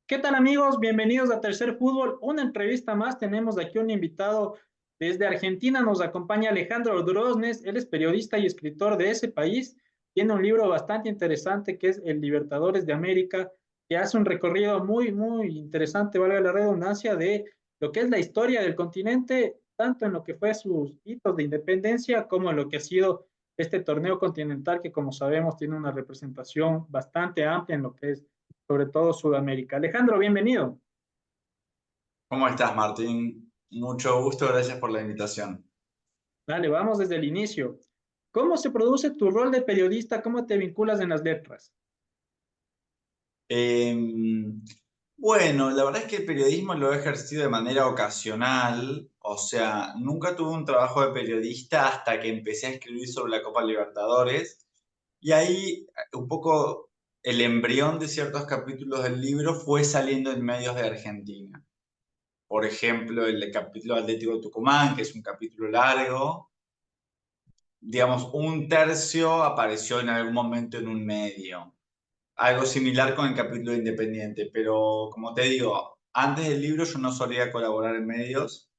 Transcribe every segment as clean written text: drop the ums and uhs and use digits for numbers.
¿Qué tal amigos? Bienvenidos a Tercer Fútbol, una entrevista más. Tenemos aquí un invitado desde Argentina, nos acompaña Alejandro Drosnes, él es periodista y escritor de ese país. Tiene un libro bastante interesante que es El Libertadores de América, que hace un recorrido muy interesante, valga la redundancia, de lo que es la historia del continente, tanto en lo que fue sus hitos de independencia como en lo que ha sido este torneo continental que, como sabemos, tiene una representación bastante amplia en lo que es sobre todo Sudamérica. Alejandro, bienvenido. ¿Cómo estás, Martín? Mucho gusto, gracias por la invitación. Dale, vamos desde el inicio. ¿Cómo se produce tu rol de periodista? ¿Cómo te vinculas en las letras? Eh, bueno, la verdad es que el periodismo lo he ejercido de manera ocasional, o sea, nunca tuve un trabajo de periodista hasta que empecé a escribir sobre la Copa Libertadores, y ahí un poco el embrión de ciertos capítulos del libro fue saliendo en medios de Argentina. Por ejemplo, el capítulo Atlético Tucumán, que es un capítulo largo, digamos, un tercio apareció en algún momento en un medio. Algo similar con el capítulo de Independiente, pero como te digo, antes del libro yo no solía colaborar en medios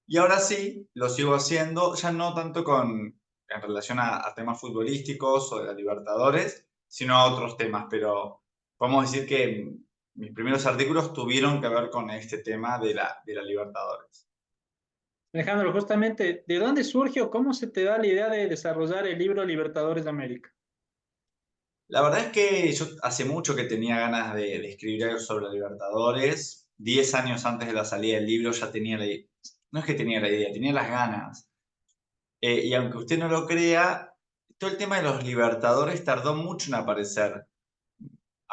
y ahora sí, lo sigo haciendo, ya no tanto en relación a temas futbolísticos o de la Libertadores, sino a otros temas, pero podemos decir que mis primeros artículos tuvieron que ver con este tema de la Libertadores. Alejandro, justamente, ¿de dónde surge o cómo se te da la idea de desarrollar el libro Libertadores de América? La verdad es que yo hace mucho que tenía ganas de escribir algo sobre la Libertadores. 10 años antes de la salida del libro ya tenía no es que tenía la idea, tenía las ganas. Y aunque usted no lo crea, todo el tema de los Libertadores tardó mucho en aparecer.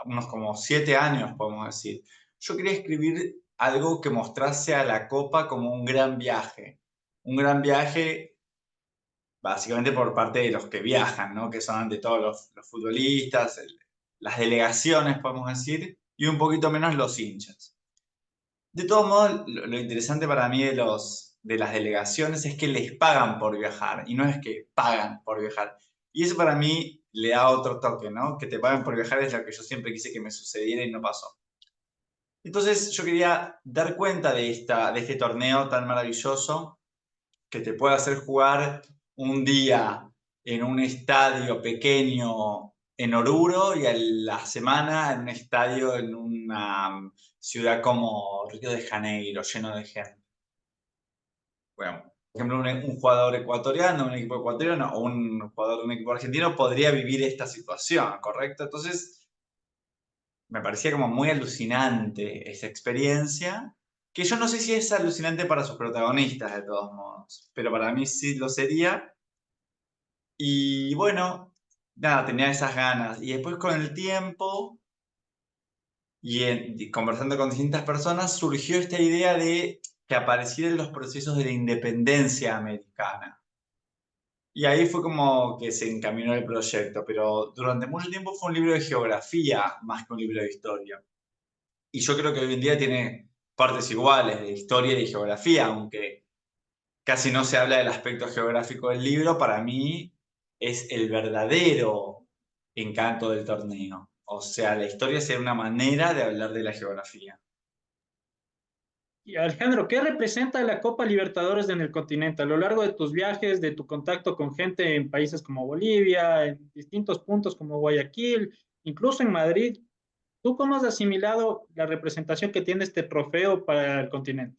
Unos como 7 años, podemos decir. Yo quería escribir algo que mostrase a la Copa como un gran viaje. Un gran viaje básicamente por parte de los que viajan, ¿no? Que son de todos los futbolistas, las delegaciones, podemos decir, y un poquito menos los hinchas. De todos modos, lo interesante para mí de las delegaciones es que les pagan por viajar, y no es que pagan por viajar. Y eso para mí le da otro toque, ¿no? Que te paguen por viajar es lo que yo siempre quise que me sucediera y no pasó. Entonces yo quería dar cuenta de este torneo tan maravilloso que te puede hacer jugar un día en un estadio pequeño en Oruro y a la semana en un estadio en una ciudad como Río de Janeiro, lleno de gente. Bueno, por ejemplo, un jugador ecuatoriano, un equipo ecuatoriano o un jugador de un equipo argentino podría vivir esta situación, ¿correcto? Entonces, me parecía como muy alucinante esa experiencia, que yo no sé si es alucinante para sus protagonistas de todos modos, pero para mí sí lo sería. Y bueno, nada, tenía esas ganas. Y después con el tiempo y conversando con distintas personas, surgió esta idea de que aparecieran los procesos de la independencia americana. Y ahí fue como que se encaminó el proyecto, pero durante mucho tiempo fue un libro de geografía más que un libro de historia. Y yo creo que hoy en día tiene partes iguales de historia y de geografía, aunque casi no se habla del aspecto geográfico del libro, para mí es el verdadero encanto del torneo. O sea, la historia es una manera de hablar de la geografía. Y Alejandro, ¿qué representa la Copa Libertadores en el continente? A lo largo de tus viajes, de tu contacto con gente en países como Bolivia, en distintos puntos como Guayaquil, incluso en Madrid, ¿tú cómo has asimilado la representación que tiene este trofeo para el continente?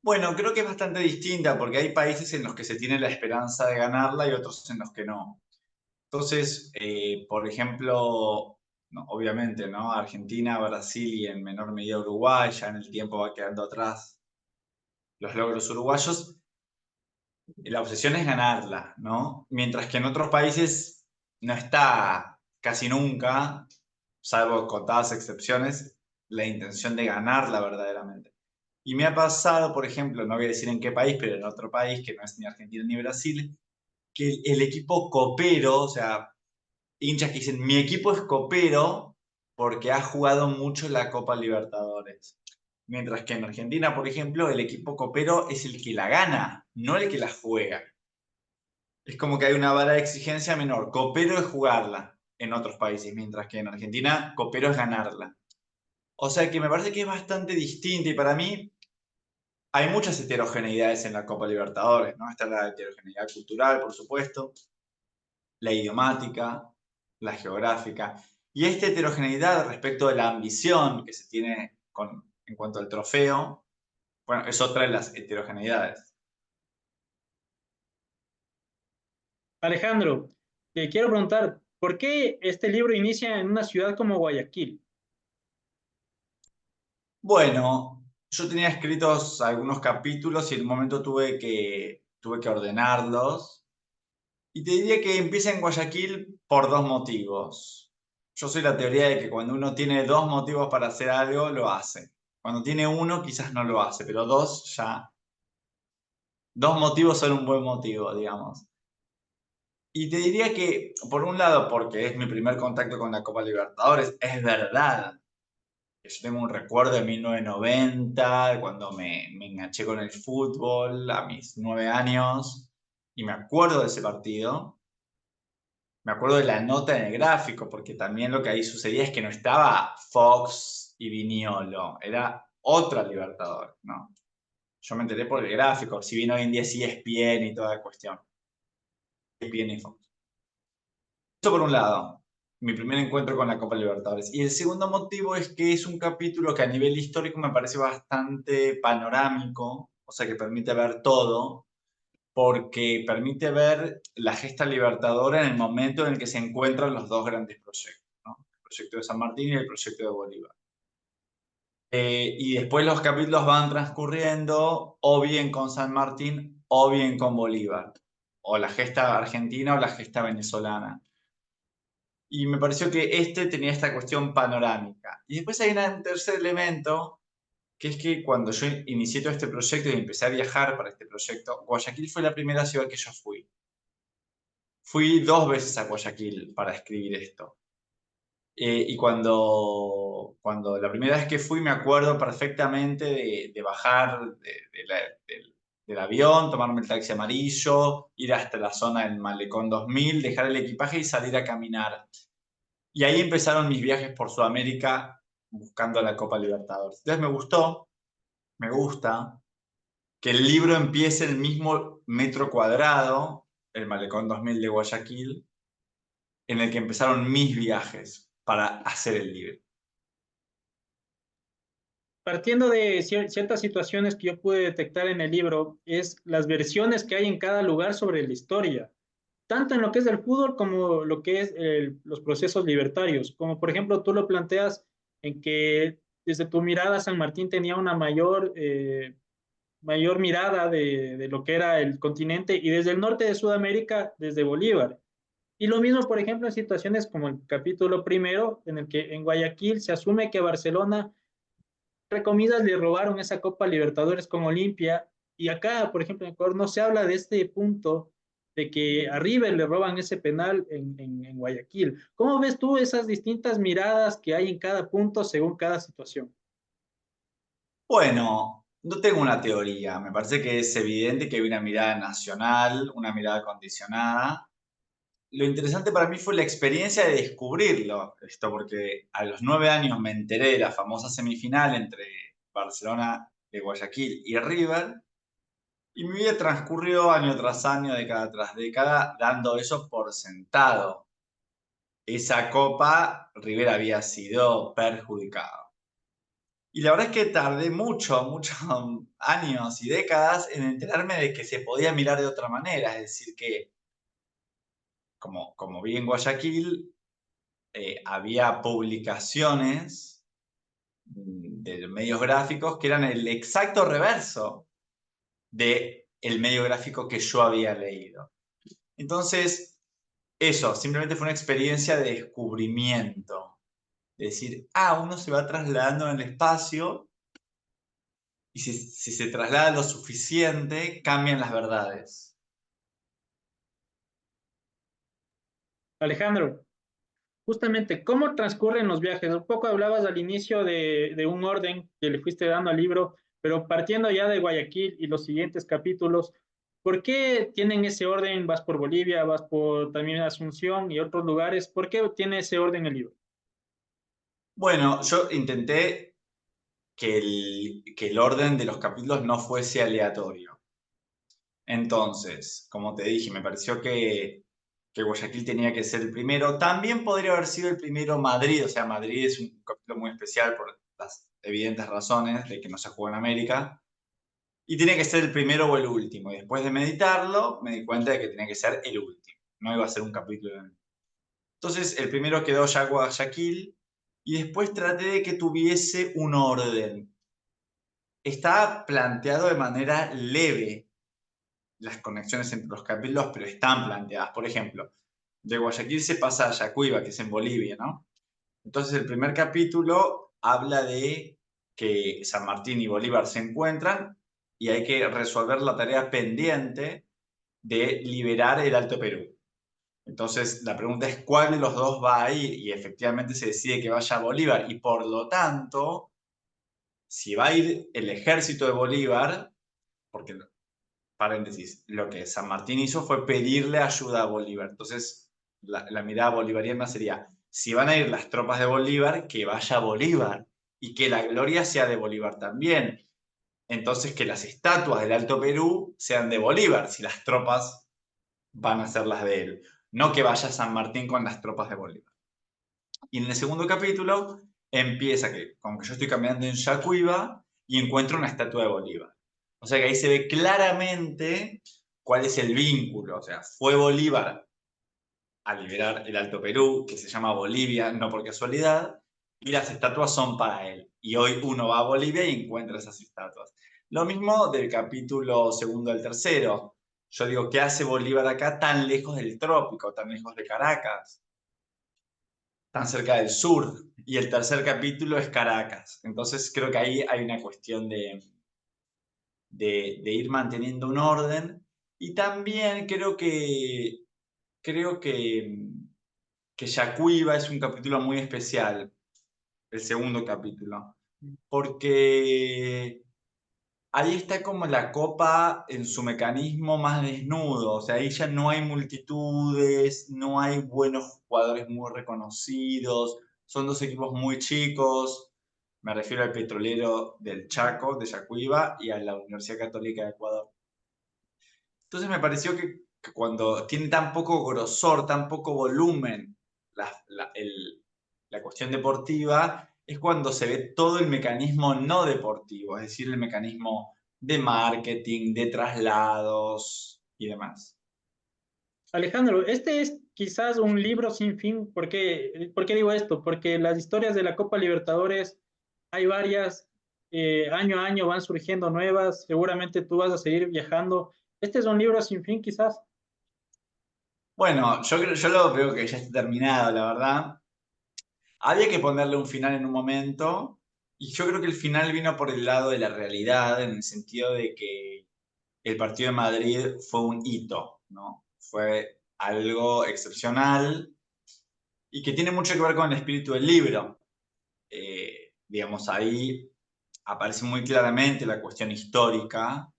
Bueno, creo que es bastante distinta porque hay países en los que se tiene la esperanza de ganarla y otros en los que no. Entonces, por ejemplo, no, obviamente, ¿no? Argentina, Brasil y en menor medida Uruguay, ya en el tiempo va quedando atrás los logros uruguayos. La obsesión es ganarla, ¿no? Mientras que en otros países no está casi nunca, salvo contadas excepciones, la intención de ganarla verdaderamente. Y me ha pasado, por ejemplo, no voy a decir en qué país, pero en otro país que no es ni Argentina ni Brasil, que el equipo copero, o sea, hinchas que dicen, mi equipo es copero porque ha jugado mucho la Copa Libertadores. Mientras que en Argentina, por ejemplo, el equipo copero es el que la gana, no el que la juega. Es como que hay una vara de exigencia menor. Copero es jugarla en otros países, mientras que en Argentina copero es ganarla. O sea que me parece que es bastante distinta y para mí hay muchas heterogeneidades en la Copa Libertadores, ¿no? Está la heterogeneidad cultural, por supuesto, la idiomática, la geográfica, y esta heterogeneidad respecto de la ambición que se tiene en cuanto al trofeo, bueno, es otra de las heterogeneidades. Alejandro, te quiero preguntar, ¿por qué este libro inicia en una ciudad como Guayaquil? Bueno, yo tenía escritos algunos capítulos y en un momento tuve que ordenarlos. Y te diría que empieza en Guayaquil por dos motivos. Yo soy la teoría de que cuando uno tiene dos motivos para hacer algo, lo hace. Cuando tiene uno, quizás no lo hace, pero dos ya. Dos motivos son un buen motivo, digamos. Y te diría que, por un lado, porque es mi primer contacto con la Copa Libertadores, es verdad que yo tengo un recuerdo de 1990, cuando me enganché con el fútbol a mis 9 años, y me acuerdo de ese partido. Me acuerdo de la nota en el gráfico, porque también lo que ahí sucedía es que no estaba Fox y Viñolo, era otra Libertadores, ¿no? Yo me enteré por el gráfico, si bien hoy en día sí es ESPN y toda la cuestión. ESPN y Fox. Eso por un lado, mi primer encuentro con la Copa Libertadores. Y el segundo motivo es que es un capítulo que a nivel histórico me parece bastante panorámico, o sea que permite ver todo, porque permite ver la gesta libertadora en el momento en el que se encuentran los dos grandes proyectos, ¿no? El proyecto de San Martín y el proyecto de Bolívar. Y después los capítulos van transcurriendo o bien con San Martín o bien con Bolívar, o la gesta argentina o la gesta venezolana. Y me pareció que este tenía esta cuestión panorámica. Y después hay un tercer elemento, que es que cuando yo inicié todo este proyecto y empecé a viajar para este proyecto, Guayaquil fue la primera ciudad que yo fui. Fui 2 veces a Guayaquil para escribir esto. Y cuando la primera vez que fui me acuerdo perfectamente de bajar del avión, tomarme el taxi amarillo, ir hasta la zona del Malecón 2000, dejar el equipaje y salir a caminar. Y ahí empezaron mis viajes por Sudamérica buscando la Copa Libertadores. Entonces me gusta que el libro empiece en el mismo metro cuadrado, el Malecón 2000 de Guayaquil, en el que empezaron mis viajes para hacer el libro. Partiendo de ciertas situaciones que yo pude detectar en el libro, es las versiones que hay en cada lugar sobre la historia, tanto en lo que es el fútbol como lo que es los procesos libertarios. Como por ejemplo, tú lo planteas en que desde tu mirada San Martín tenía una mayor mirada de lo que era el continente y desde el norte de Sudamérica, desde Bolívar. Y lo mismo, por ejemplo, en situaciones como el capítulo primero, en el que en Guayaquil se asume que Barcelona, entre comillas, le robaron esa Copa Libertadores con Olimpia. Y acá, por ejemplo, en Ecuador no se habla de este punto de que a River le roban ese penal en Guayaquil. ¿Cómo ves tú esas distintas miradas que hay en cada punto según cada situación? Bueno, no tengo una teoría. Me parece que es evidente que hay una mirada nacional, una mirada condicionada. Lo interesante para mí fue la experiencia de descubrirlo, esto porque a los 9 años me enteré de la famosa semifinal entre Barcelona de Guayaquil y River, y mi vida transcurrió año tras año, década tras década, dando eso por sentado. Esa copa, River había sido perjudicado. Y la verdad es que tardé muchos años y décadas en enterarme de que se podía mirar de otra manera, es decir, que como vi en Guayaquil, había publicaciones de medios gráficos que eran el exacto reverso del medio gráfico que yo había leído. Entonces, eso, simplemente fue una experiencia de descubrimiento. De decir, uno se va trasladando en el espacio y si se traslada lo suficiente, cambian las verdades. Alejandro, justamente, ¿cómo transcurren los viajes? Un poco hablabas al inicio de un orden que le fuiste dando al libro, pero partiendo ya de Guayaquil y los siguientes capítulos, ¿por qué tienen ese orden? Vas por Bolivia, vas por también Asunción y otros lugares. ¿Por qué tiene ese orden el libro? Bueno, yo intenté que el orden de los capítulos no fuese aleatorio. Entonces, como te dije, me pareció que Guayaquil tenía que ser el primero. También podría haber sido el primero Madrid, o sea, Madrid es un capítulo muy especial por las evidentes razones de que no se juega en América. Y tiene que ser el primero o el último. Y después de meditarlo, me di cuenta de que tenía que ser el último. No iba a ser un capítulo. Entonces, el primero quedó Guayaquil. Y después traté de que tuviese un orden. Está planteado de manera leve las conexiones entre los capítulos, pero están planteadas. Por ejemplo, de Guayaquil se pasa a Yacuiba, que es en Bolivia, ¿no? Entonces, el primer capítulo habla de que San Martín y Bolívar se encuentran y hay que resolver la tarea pendiente de liberar el Alto Perú. Entonces, la pregunta es cuál de los dos va a ir, y efectivamente se decide que vaya a Bolívar, y por lo tanto, si va a ir el ejército de Bolívar, porque, paréntesis, lo que San Martín hizo fue pedirle ayuda a Bolívar. Entonces, la mirada bolivariana sería, si van a ir las tropas de Bolívar, que vaya Bolívar, y que la gloria sea de Bolívar también. Entonces, que las estatuas del Alto Perú sean de Bolívar, si las tropas van a ser las de él. No que vaya San Martín con las tropas de Bolívar. Y en el segundo capítulo empieza que, como que yo estoy caminando en Yacuiba y encuentro una estatua de Bolívar. O sea que ahí se ve claramente cuál es el vínculo. O sea, fue Bolívar a liberar el Alto Perú, que se llama Bolivia, no por casualidad, y las estatuas son para él. Y hoy uno va a Bolivia y encuentra esas estatuas. Lo mismo del capítulo segundo al tercero. Yo digo, ¿qué hace Bolívar acá tan lejos del trópico, tan lejos de Caracas, tan cerca del sur? Y el tercer capítulo es Caracas. Entonces creo que ahí hay una cuestión de ir manteniendo un orden. Y también creo que Yacuiba es un capítulo muy especial, el segundo capítulo, porque ahí está como la copa en su mecanismo más desnudo, o sea, ahí ya no hay multitudes, no hay buenos jugadores muy reconocidos, son dos equipos muy chicos, me refiero al Petrolero del Chaco, de Yacuiba, y a la Universidad Católica de Ecuador. Entonces me pareció que cuando tiene tan poco grosor, tan poco volumen, la cuestión deportiva, es cuando se ve todo el mecanismo no deportivo, es decir, el mecanismo de marketing, de traslados y demás. Alejandro, este es quizás un libro sin fin. ¿Por qué digo esto? Porque las historias de la Copa Libertadores hay varias, año a año van surgiendo nuevas, seguramente tú vas a seguir viajando. Este es un libro sin fin, quizás. Bueno, yo lo veo que ya está terminado, la verdad. Había que ponerle un final en un momento, y yo creo que el final vino por el lado de la realidad, en el sentido de que el partido de Madrid fue un hito, ¿no? Fue algo excepcional y que tiene mucho que ver con el espíritu del libro. Digamos, ahí aparece muy claramente la cuestión histórica.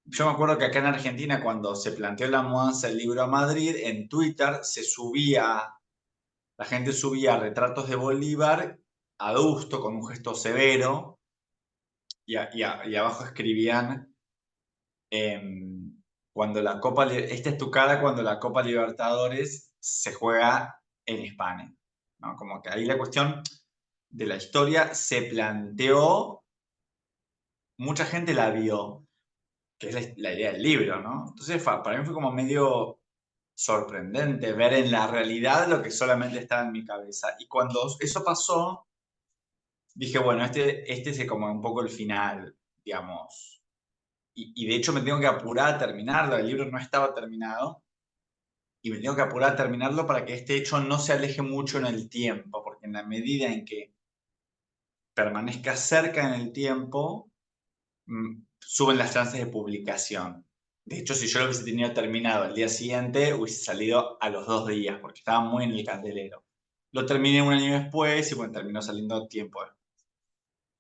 Yo me acuerdo que acá en Argentina, cuando se planteó la mudanza del libro a Madrid, en Twitter la gente subía retratos de Bolívar adusto, con un gesto severo, y abajo escribían cuando esta es tu cara cuando la Copa Libertadores se juega en España, ¿no? Como que ahí la cuestión de la historia se planteó, mucha gente la vio, que es la idea del libro, ¿no? Entonces para mí fue como medio sorprendente ver en la realidad lo que solamente estaba en mi cabeza. Y cuando eso pasó, dije, bueno, este es como un poco el final, digamos. Y de hecho me tengo que apurar a terminarlo, el libro no estaba terminado, y me tengo que apurar a terminarlo para que este hecho no se aleje mucho en el tiempo, porque en la medida en que permanezca cerca en el tiempo, suben las chances de publicación. De hecho, si yo lo hubiese tenido terminado el día siguiente, hubiese salido a los 2 días, porque estaba muy en el candelero. Lo terminé un año después y bueno, terminó saliendo tiempo después.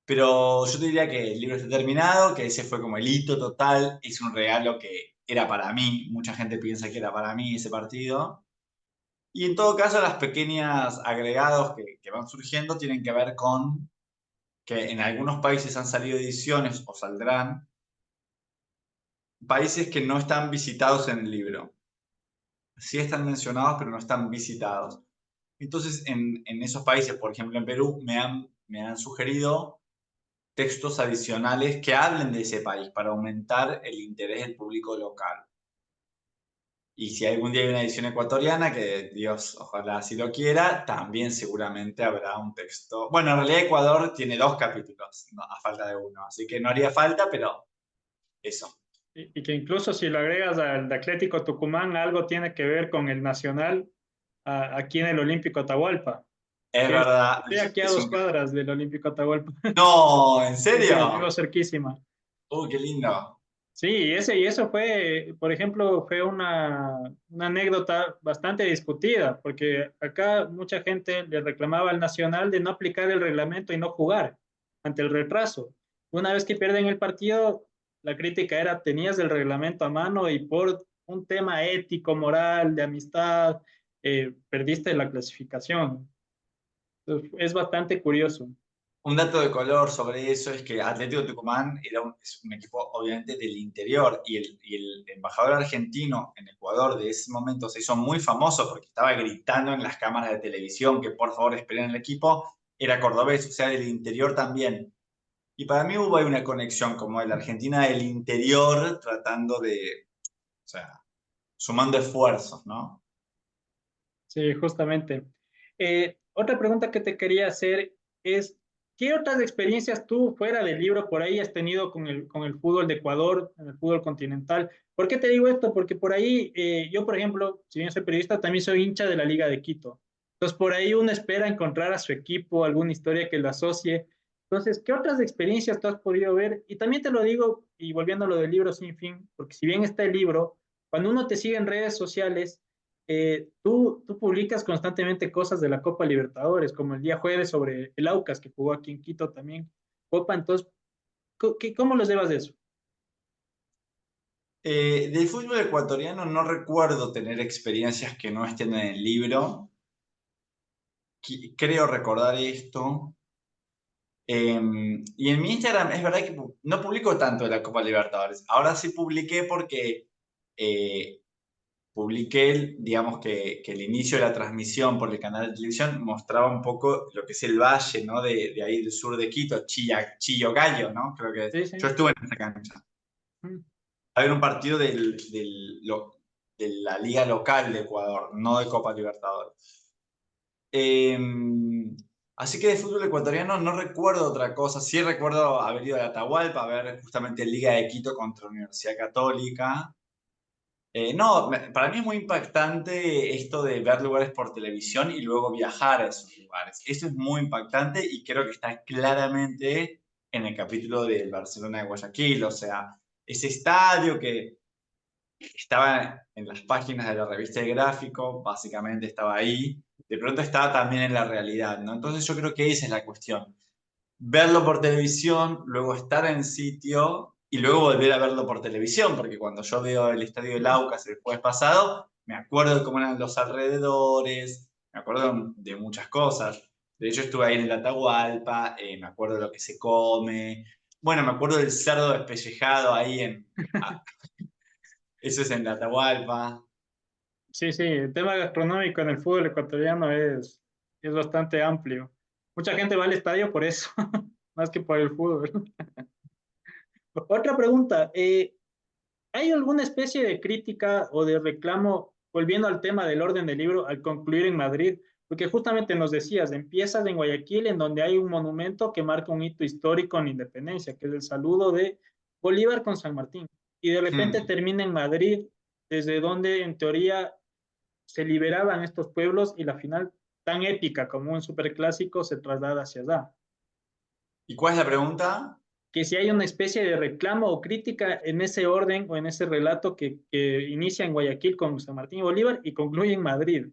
Pero yo te diría que el libro está terminado, que ese fue como el hito total, es un regalo que era para mí, mucha gente piensa que era para mí ese partido. Y en todo caso, las pequeñas agregados que van surgiendo tienen que ver con que en algunos países han salido ediciones o saldrán, países que no están visitados en el libro. Sí están mencionados, pero no están visitados. Entonces, en esos países, por ejemplo en Perú, me han sugerido textos adicionales que hablen de ese país para aumentar el interés del público local. Y si algún día hay una edición ecuatoriana, que Dios ojalá así lo quiera, también seguramente habrá un texto. Bueno, en realidad Ecuador tiene 2 capítulos, ¿no? A falta de uno, así que no haría falta, pero eso. Y que incluso si lo agregas al de Atlético Tucumán, algo tiene que ver con el Nacional aquí en el Olímpico Atahualpa, Es que verdad, estoy aquí a 2 cuadras del Olímpico Atahualpa. No, ¿en Sí, sí, vivo serio? cerquísima. Uy, qué lindo. Sí, y eso fue, por ejemplo, fue una anécdota bastante discutida, porque acá mucha gente le reclamaba al Nacional de no aplicar el reglamento y no jugar ante el retraso. Una vez que pierden el partido, la crítica era, tenías el reglamento a mano y por un tema ético, moral, de amistad, perdiste la clasificación. Entonces, es bastante curioso. Un dato de color sobre eso es que Atlético Tucumán es un equipo obviamente del interior y el embajador argentino en Ecuador de ese momento se hizo muy famoso porque estaba gritando en las cámaras de televisión que por favor esperen el equipo, era cordobés, o sea, del interior también. Y para mí hubo ahí una conexión como de la Argentina del interior tratando de, o sea, sumando esfuerzos, ¿no? Sí, justamente. Otra pregunta que te quería hacer es, ¿qué otras experiencias tú fuera del libro por ahí has tenido con el fútbol de Ecuador, en el fútbol continental? ¿Por qué te digo esto? Porque por ahí, yo por ejemplo, si bien soy periodista, también soy hincha de la Liga de Quito. Entonces, por ahí uno espera encontrar a su equipo, alguna historia que lo asocie. Entonces, ¿qué otras experiencias tú has podido ver? Y también te lo digo, y volviendo a lo del libro sin fin, porque si bien está el libro, cuando uno te sigue en redes sociales, tú publicas constantemente cosas de la Copa Libertadores, como el día jueves sobre el Aucas, que jugó aquí en Quito también. Copa, entonces, ¿cómo los llevas de eso? Del fútbol ecuatoriano no recuerdo tener experiencias que no estén en el libro. Creo recordar esto. Y en mi Instagram es verdad que no publico tanto de la Copa Libertadores. Ahora sí publiqué porque eh, publiqué, digamos que el inicio de la transmisión por el canal de televisión mostraba un poco lo que es el valle, ¿no? De ahí del sur de Quito, Chillogallo, ¿no? Creo que es. Sí, Yo sí. estuve en esa cancha. Mm. Había un partido de la liga local de Ecuador, no de Copa Libertadores. Eh, Así que de fútbol ecuatoriano no recuerdo otra cosa. Sí recuerdo haber ido a la Atahualpa a ver justamente Liga de Quito contra Universidad Católica. No, para mí es muy impactante esto de ver lugares por televisión y luego viajar a esos lugares. Eso es muy impactante y creo que está claramente en el capítulo del Barcelona de Guayaquil. O sea, ese estadio que estaba en las páginas de la revista de gráfico, básicamente estaba ahí, de pronto estaba también en la realidad, ¿no? Entonces yo creo que esa es la cuestión. Verlo por televisión, luego estar en sitio y luego volver a verlo por televisión, porque cuando yo veo el estadio del Aucas el jueves pasado, me acuerdo de cómo eran los alrededores, me acuerdo de muchas cosas. De hecho, estuve ahí en el Atahualpa, me acuerdo de lo que se come. Bueno, me acuerdo del cerdo despellejado ahí eso es en la Atahualpa. Sí, sí, el tema gastronómico en el fútbol ecuatoriano es bastante amplio. Mucha gente va al estadio por eso, más que por el fútbol. Otra pregunta, ¿hay alguna especie de crítica o de reclamo, volviendo al tema del orden del libro, al concluir en Madrid? Porque justamente nos decías, empiezas en Guayaquil, en donde hay un monumento que marca un hito histórico en la independencia, que es el saludo de Bolívar con San Martín. Y de repente Hmm. termina en Madrid, desde donde en teoría se liberaban estos pueblos y la final tan épica como un superclásico se traslada hacia allá. ¿Y cuál es la pregunta? Que si hay una especie de reclamo o crítica en ese orden o en ese relato que inicia en Guayaquil con San Martín y Bolívar y concluye en Madrid.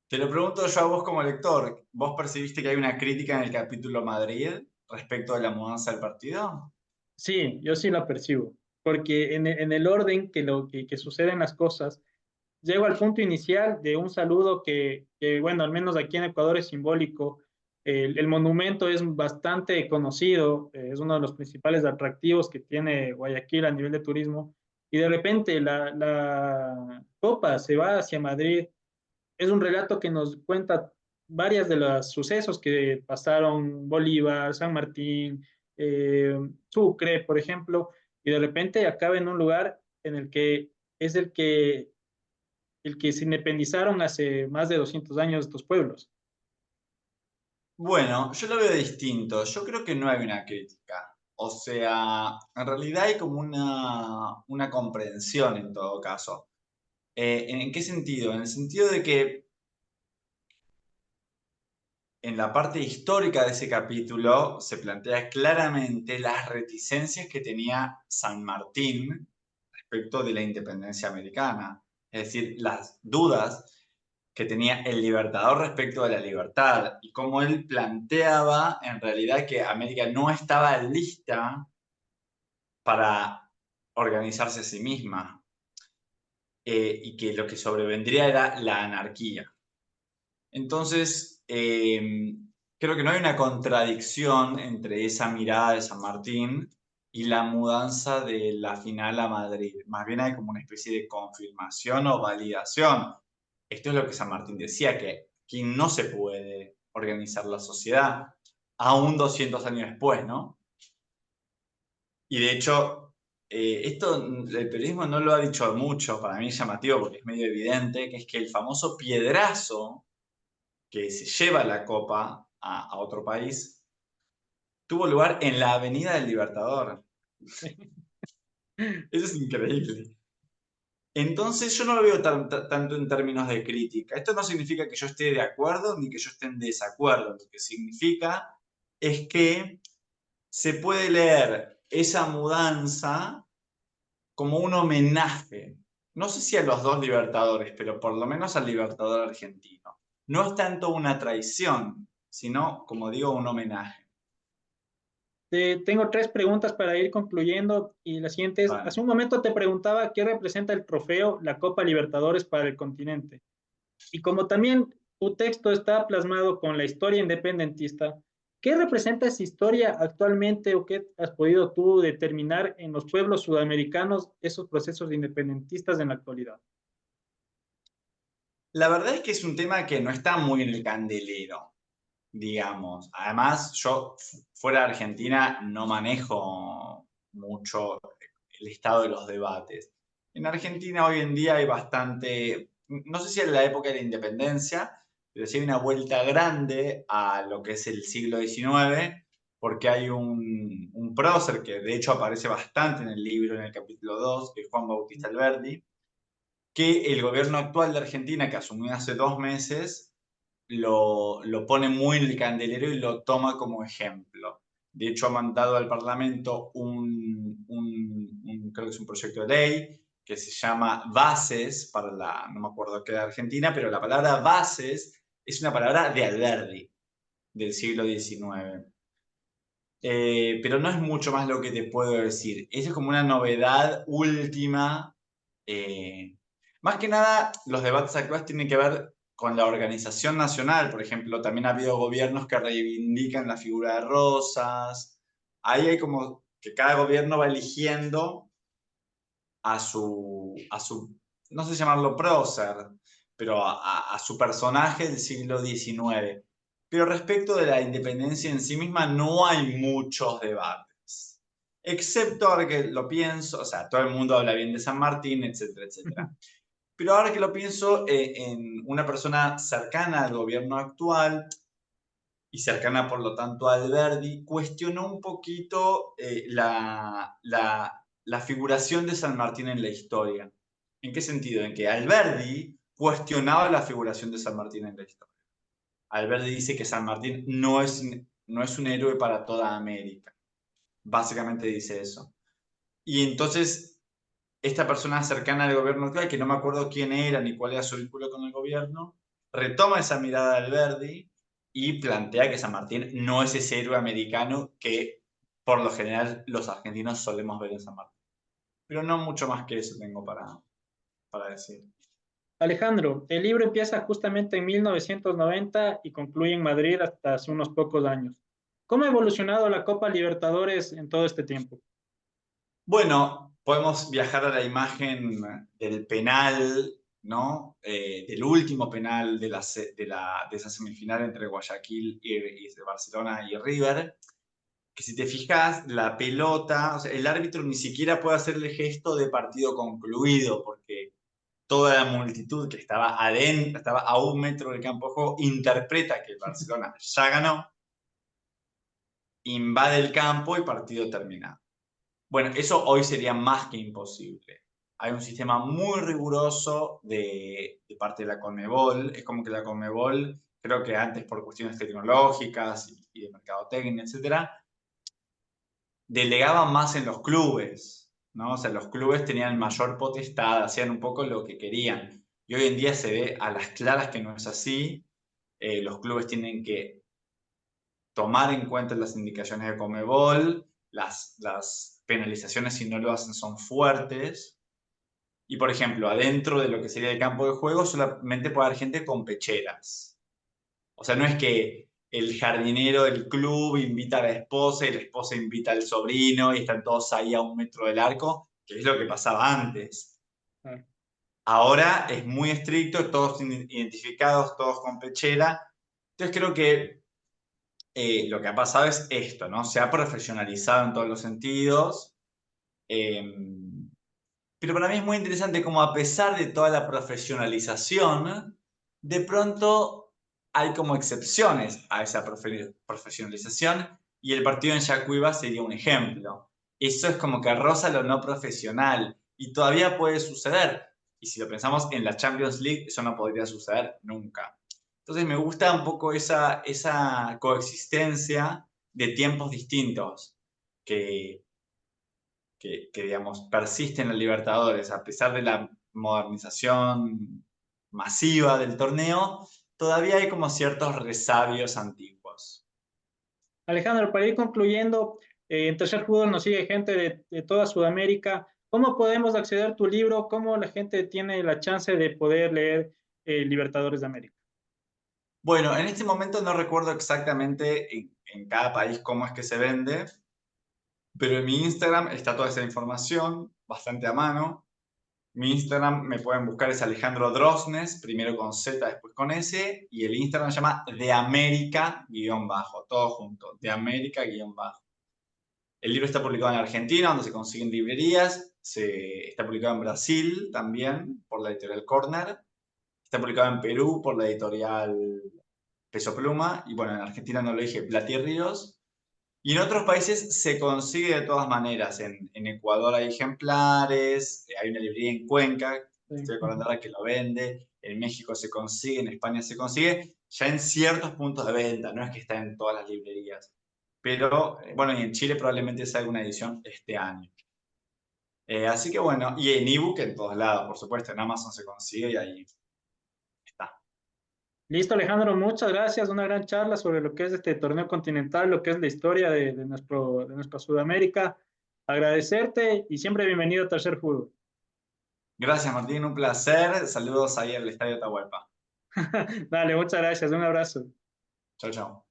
Te lo pregunto yo a vos como lector. ¿Vos percibiste que hay una crítica en el capítulo Madrid respecto de la mudanza del partido? Sí, yo sí la percibo, porque en el orden que suceden las cosas, llego al punto inicial de un saludo bueno, al menos aquí en Ecuador es simbólico, El monumento es bastante conocido, es uno de los principales atractivos que tiene Guayaquil a nivel de turismo, y de repente la copa se va hacia Madrid. Es un relato que nos cuenta varias de los sucesos que pasaron Bolívar, San Martín, Sucre, por ejemplo, y de repente acaba en un lugar en el que es el que se independizaron hace más de 200 años estos pueblos. Bueno, yo lo veo distinto. Yo creo que no hay una crítica. O sea, en realidad hay como una comprensión en todo caso. ¿En qué sentido? En el sentido de que en la parte histórica de ese capítulo se plantea claramente las reticencias que tenía San Martín respecto de la independencia americana. Es decir, las dudas que tenía el Libertador respecto de la libertad y cómo él planteaba en realidad que América no estaba lista para organizarse a sí misma y que lo que sobrevendría era la anarquía. Entonces, creo que no hay una contradicción entre esa mirada de San Martín y la mudanza de la final a Madrid. Más bien hay como una especie de confirmación o validación. Esto es lo que San Martín decía, que aquí no se puede organizar la sociedad, aún 200 años después, ¿no? Y de hecho, esto el periodismo no lo ha dicho mucho, para mí es llamativo porque es medio evidente, que es que el famoso piedrazo que se lleva la copa a otro país, tuvo lugar en la Avenida del Libertador. Eso es increíble. Entonces yo no lo veo tanto en términos de crítica. Esto no significa que yo esté de acuerdo ni que yo esté en desacuerdo. Lo que significa es que se puede leer esa mudanza como un homenaje. No sé si a los dos libertadores, pero por lo menos al libertador argentino. No es tanto una traición, sino, como digo, un homenaje. Tengo tres preguntas para ir concluyendo y la siguiente es, Vale. hace un momento te preguntaba qué representa el trofeo, la Copa Libertadores para el continente. Y como también tu texto está plasmado con la historia independentista, ¿qué representa esa historia actualmente o qué has podido tú determinar en los pueblos sudamericanos esos procesos independentistas en la actualidad? La verdad es que es un tema que no está muy en el candelero, digamos. Además, yo fuera de Argentina no manejo mucho el estado de los debates. En Argentina hoy en día hay bastante, no sé si en la época de la independencia, pero sí hay una vuelta grande a lo que es el siglo XIX, porque hay un prócer que de hecho aparece bastante en el libro, en el capítulo 2, que es Juan Bautista Alberdi, que el gobierno actual de Argentina, que asumió hace 2 meses, lo pone muy en el candelero y lo toma como ejemplo. De hecho, ha mandado al Parlamento creo que es un proyecto de ley que se llama Bases para no me acuerdo qué de Argentina, pero la palabra bases es una palabra de Alberdi, del siglo XIX. Pero no es mucho más lo que te puedo decir. Esa es como una novedad última. Más que nada, los debates actuales tienen que ver con la organización nacional. Por ejemplo, también ha habido gobiernos que reivindican la figura de Rosas. Ahí hay como que cada gobierno va eligiendo a su no sé llamarlo prócer, pero a su personaje del siglo XIX. Pero respecto de la independencia en sí misma no hay muchos debates. Excepto ahora que lo pienso, o sea, todo el mundo habla bien de San Martín, etcétera, etcétera. Pero ahora que lo pienso en una persona cercana al gobierno actual y cercana por lo tanto a Alberdi, cuestionó un poquito la figuración de San Martín en la historia. ¿En qué sentido? En que Alberdi cuestionaba la figuración de San Martín en la historia. Alberdi dice que San Martín no es un héroe para toda América. Básicamente dice eso. Y entonces, esta persona cercana al gobierno actual, que no me acuerdo quién era ni cuál era su vínculo con el gobierno, retoma esa mirada de Alberdi y plantea que San Martín no es ese héroe americano que por lo general los argentinos solemos ver en San Martín. Pero no mucho más que eso tengo para decir. Alejandro, el libro empieza justamente en 1990 y concluye en Madrid hasta hace unos pocos años. ¿Cómo ha evolucionado la Copa Libertadores en todo este tiempo? Bueno, podemos viajar a la imagen del penal, ¿no? Del último penal de esa semifinal entre Guayaquil y de Barcelona y River, que si te fijas, la pelota, o sea, el árbitro ni siquiera puede hacer el gesto de partido concluido, porque toda la multitud que estaba adentro, estaba a 1 metro del campo de juego, interpreta que el Barcelona ya ganó, invade el campo y partido terminado. Bueno, eso hoy sería más que imposible. Hay un sistema muy riguroso de parte de la Conmebol. Es como que la Conmebol, creo que antes por cuestiones tecnológicas y de mercadotecnia, etcétera, delegaba más en los clubes, ¿no? O sea, los clubes tenían mayor potestad, hacían un poco lo que querían. Y hoy en día se ve a las claras que no es así. Los clubes tienen que tomar en cuenta las indicaciones de Conmebol, las penalizaciones si no lo hacen son fuertes. Y por ejemplo, adentro de lo que sería el campo de juego solamente puede haber gente con pecheras. O sea, no es que el jardinero del club invita a la esposa y la esposa invita al sobrino y están todos ahí a 1 metro del arco, que es lo que pasaba antes. Ah, Ahora es muy estricto, todos identificados, todos con pechera. Entonces creo que lo que ha pasado es esto, ¿no? Se ha profesionalizado en todos los sentidos. Eh, pero para mí es muy interesante como a pesar de toda la profesionalización, de pronto hay como excepciones a esa profesionalización y el partido en Yacuiba sería un ejemplo. Eso es como que roza lo no profesional y todavía puede suceder. Y si lo pensamos en la Champions League, eso no podría suceder nunca. Entonces me gusta un poco esa coexistencia de tiempos distintos que, digamos, persiste en la Libertadores, a pesar de la modernización masiva del torneo, todavía hay como ciertos resabios antiguos. Alejandro, para ir concluyendo, en Tercer Fútbol nos sigue gente de toda Sudamérica. ¿Cómo podemos acceder a tu libro? ¿Cómo la gente tiene la chance de poder leer Libertadores de América? Bueno, en este momento no recuerdo exactamente en cada país cómo es que se vende, pero en mi Instagram está toda esa información bastante a mano. Mi Instagram me pueden buscar, es Alejandro Drosnes, primero con Z, después con S, y el Instagram se llama De América-bajo, todo junto, De América-bajo. El libro está publicado en Argentina, donde se consiguen librerías, está publicado en Brasil también, por la editorial Corner, está publicado en Perú por la editorial Peso Pluma, y bueno, en Argentina no lo dije, Ríos. Y en otros países se consigue de todas maneras. En Ecuador hay ejemplares, hay una librería en Cuenca, Sí. estoy acordando ahora que lo vende, en México se consigue, en España se consigue, ya en ciertos puntos de venta, no es que está en todas las librerías. Pero bueno, y en Chile probablemente salga una edición este año. Así que bueno, y en ebook en todos lados, por supuesto, en Amazon se consigue y ahí está. Listo, Alejandro, muchas gracias. Una gran charla sobre lo que es este torneo continental, lo que es la historia de nuestra Sudamérica. Agradecerte y siempre bienvenido a Tercer Fútbol. Gracias Martín, un placer. Saludos ahí al Estadio Atahualpa. Dale, muchas gracias. Un abrazo. Chao, chao.